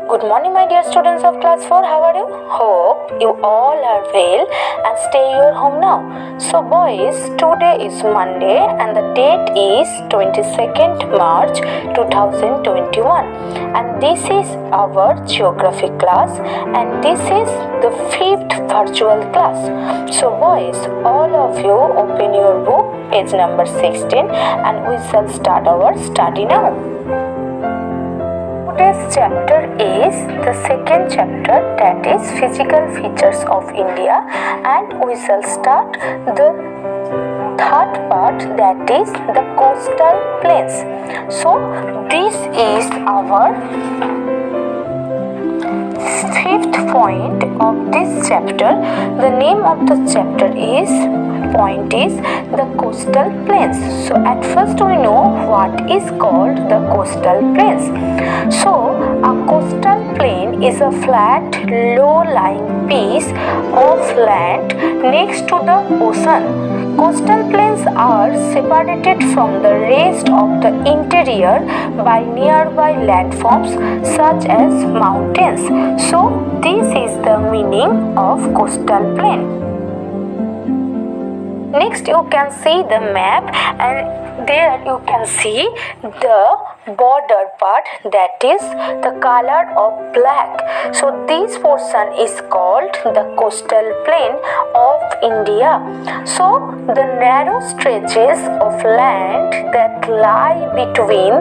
Good morning, my dear students of class 4. How are you? Hope you all are well and stay your home now. So, boys, today is Monday and the date is 22nd March 2021. And this is our geography class and this is the 5th virtual class. So, boys, all of you open your book, page number 16, and we shall start our study now. Today's chapter is the second chapter, that is physical features of India, and we shall start the third part, that is the coastal plains. So this is our fifth point of this chapter. The name of the chapter is the coastal plains. So at first we know what is called the coastal plains. So a coastal plain is a flat, low-lying piece of land next to the ocean. Coastal plains are separated from the rest of the interior by nearby landforms such as mountains. So this is the meaning of coastal plain. Next you can see the map, and there you can see the border part, that is the color of black. So this portion is called the coastal plain of India. So the narrow stretches of land that lie between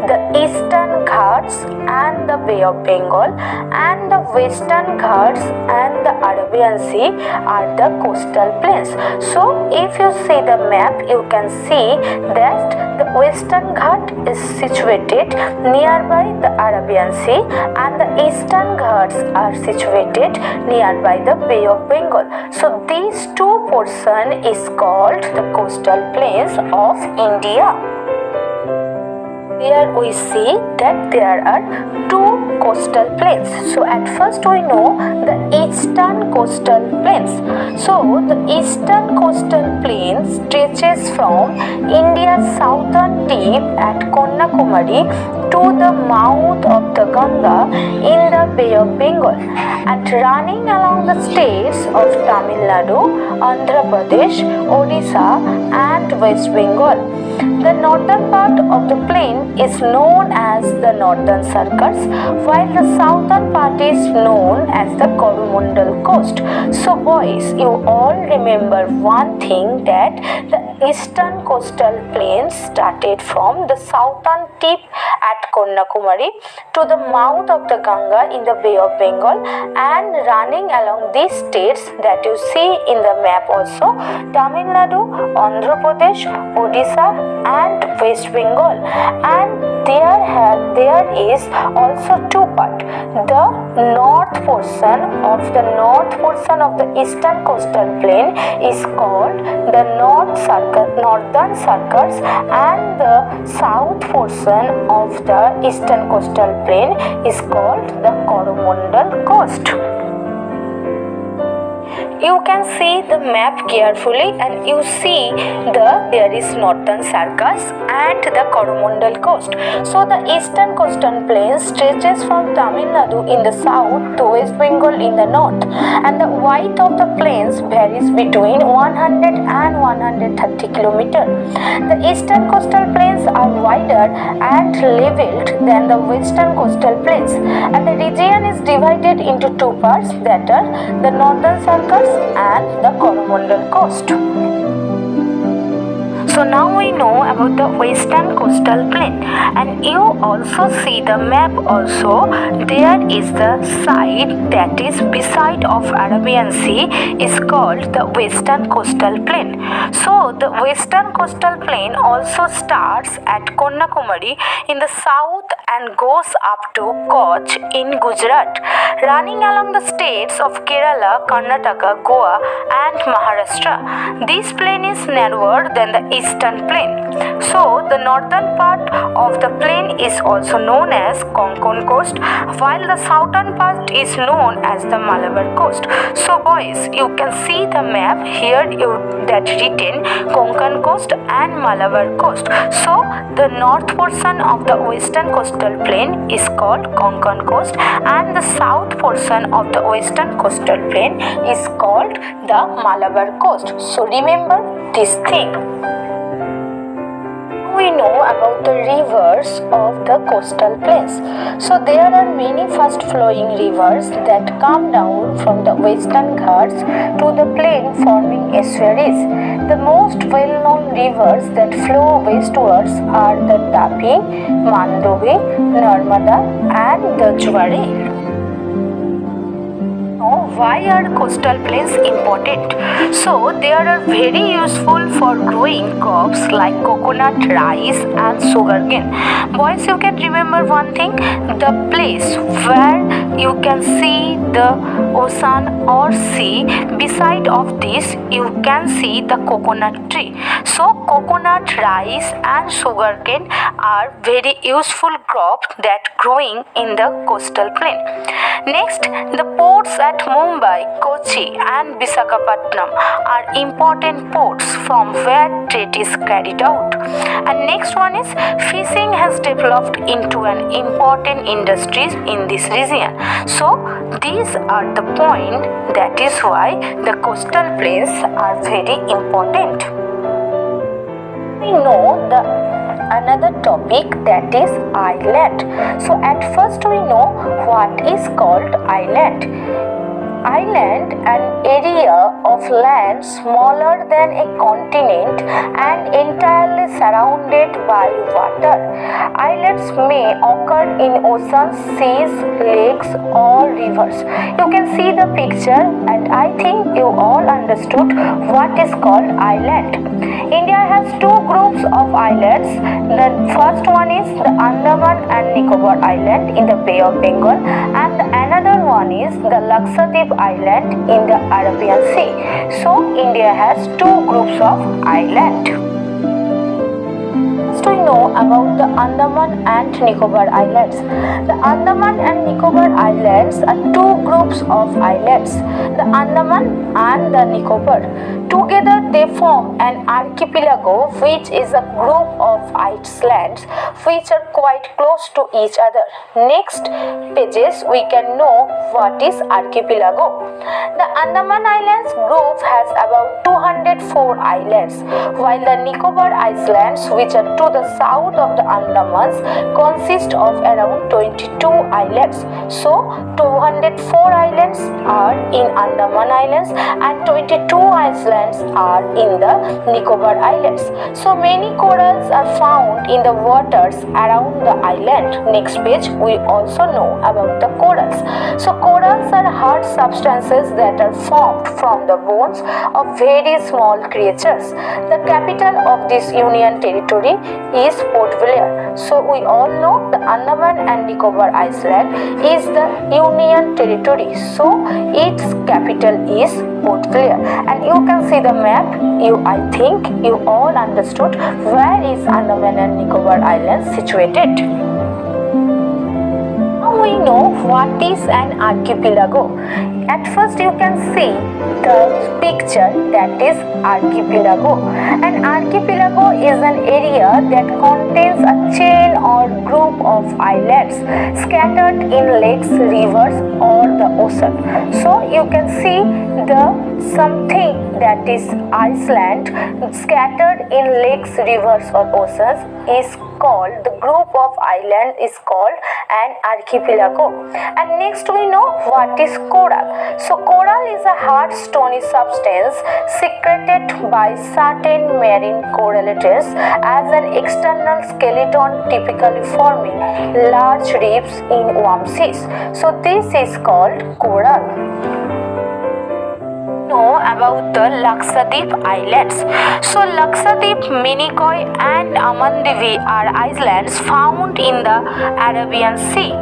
the Eastern Ghats and the Bay of Bengal and the Western Ghats and the Arabian Sea are the coastal plains. So if you see the map, you can see that the Western Ghat is situated nearby the Arabian Sea and the Eastern Ghats are situated nearby the Bay of Bengal. So these two portions is called the coastal plains of India. Here we see that there are two coastal plains. So at first we know the eastern coastal plains. So the eastern coastal plain stretches from India's southern tip at Kanyakumari to the mouth of the Ganga in the Bay of Bengal and running along the states of Tamil Nadu, Andhra Pradesh, Odisha and West Bengal. The northern part of the plain is known as the Northern Circus, while the southern part is known as the Coromandel coast. So boys, you all remember one thing, that the eastern coastal plain started from the southern tip at Kanyakumari to the mouth of the Ganga in the Bay of Bengal and running along these states that you see in the map also, Tamil Nadu, Andhra Pradesh, Odisha and West Bengal. And there is also two parts. The north portion of the eastern coastal plain is called the Northern Circus and the south portion of the eastern coastal plain is called the Coromandel coast. You can see the map carefully and you see there is Northern Circus and the Coromandel coast. So the eastern coastal plain stretches from Tamil Nadu in the south to West Bengal in the north, and the width of the plains varies between 100 and 130 km. The eastern coastal plains are wider and leveled than the western coastal plains, and the region is divided into two parts, that are the Northern Circus and the Coromandel coast. So now we know about the western coastal plain, and you also see the map also. There is the side that is beside of Arabian Sea is called the western coastal plain. So the western coastal plain also starts at Kanyakumari in the south and goes up to Kutch in Gujarat, running along the states of Kerala, Karnataka, Goa and Maharashtra. This plain is narrower than the eastern plain. So the northern part of the plain is also known as Konkan coast, while the southern part is known as the Malabar coast. So boys, you can see the map here that written Konkan coast and Malabar coast. So the north portion of the western coastal plain is called Konkan coast and the south portion of the western coastal plain is called the Malabar coast. So remember this thing. We know about the rivers of the coastal plains. So there are many fast flowing rivers that come down from the western Ghats to the plain forming estuaries. The most well known rivers that flow westwards are the Tapi, Mandovi, Narmada and the Juari. Why are coastal plains important? So they are very useful for growing crops like coconut, rice and sugarcane. Boys, you can remember one thing, the place where you can see the ocean or sea, beside of this you can see the coconut tree. So coconut, rice and sugarcane are very useful crops that growing in the coastal plain. Next, the ports at Mumbai, Kochi and Visakhapatnam are important ports from where trade is carried out. And next one is fishing has developed into an important industry in this region. So these are the point, that is why the coastal plains are very important. We know another topic, that is island. So at first we know what is called island. Island, an area of land smaller than a continent and entirely surrounded by water. Islands may occur in oceans, seas, lakes or rivers. You can see the picture and I think you all understood what is called island. India has two groups of islands. The first one is the Andaman and Nicobar Island in the Bay of Bengal and another one is the Lakshadweep Island in the Arabian Sea. So India has two groups of islands. First we know about the Andaman and Nicobar Islands. The Andaman and Nicobar Islands are two groups of islands, the Andaman and the Nicobar. Together they form an archipelago, which is a group of islands which are quite close to each other. Next pages we can know what is archipelago. The Andaman Islands group has about 204 islands, while the Nicobar Islands, which are to the south of the Andamans, consist of around 22 islands. So 204 islands are in Andaman Islands and 22 islands are in the Nicobar Islands. So many corals are found in the waters around the island. Next page we also know about the corals. So corals are hard substances that are formed from the bones of very small creatures. The capital of this union territory is Port Blair. So we all know the Andaman and Nicobar Island is the union territory. So its capital is Port Blair. And you can see the map. I think you all understood where is Andaman and Nicobar Islands situated. Now we know what is an archipelago. At first you can see the picture, that is archipelago. An archipelago is an area that contains a chain or group of islands scattered in lakes, rivers or the ocean. So you can see the something that is Iceland scattered in lakes, rivers or oceans is called, the group of island is called an archipelago. And next we know what is coral. So coral is a hard stony substance secreted by certain marine corallites as an external skeleton, typically forming large reefs in warm seas. So this is called coral. Know about the Lakshadweep Islands. So Lakshadweep, Minicoy and Amandivi are islands found in the Arabian Sea.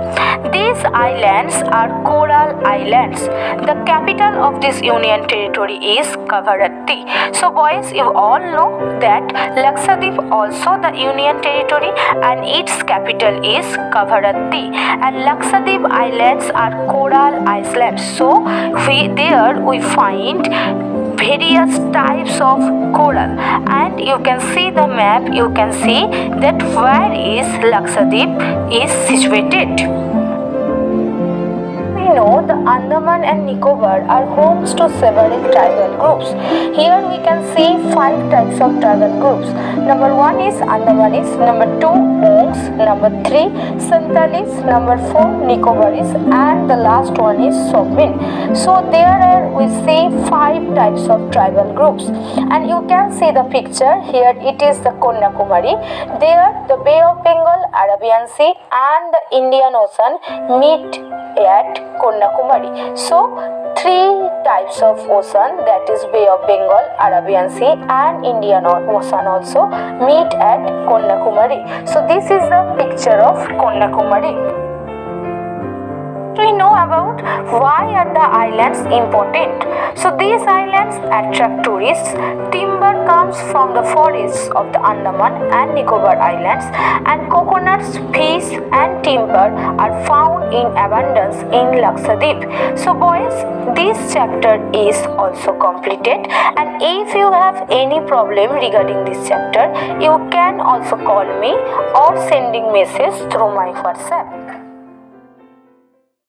These islands are coral islands. The capital of this union territory is Kavaratti. So boys, you all know that Lakshadweep also the union territory and its capital is Kavaratti, and Lakshadweep islands are coral islands. So there we find various types of coral, and you can see the map, you can see that where is Lakshadweep is situated. We know the Andaman and Nicobar are homes to several tribal groups. Here we can see 5 types of tribal groups. Number 1 is Andamanis, number 2 Ongs, number 3 Santalis, number 4 Nicobaris, and the last one is Sobin. So there are we see 5 types of tribal groups, and you can see the picture here. It is the Kanyakumari. There the Bay of Bengal, Arabian Sea, and the Indian Ocean meet at Kanyakumari. So 3 types of ocean, that is Bay of Bengal, Arabian Sea, and Indian Ocean also meet at Kanyakumari. So this is the picture of Kanyakumari. We know about why are the islands important. So these islands attract tourists. Timber comes from the forests of the Andaman and Nicobar Islands, and coconuts, fish, and timber are found in abundance in Lakshadweep. So boys, this chapter is also completed, and if you have any problem regarding this chapter, you can also call me or sending message through my WhatsApp.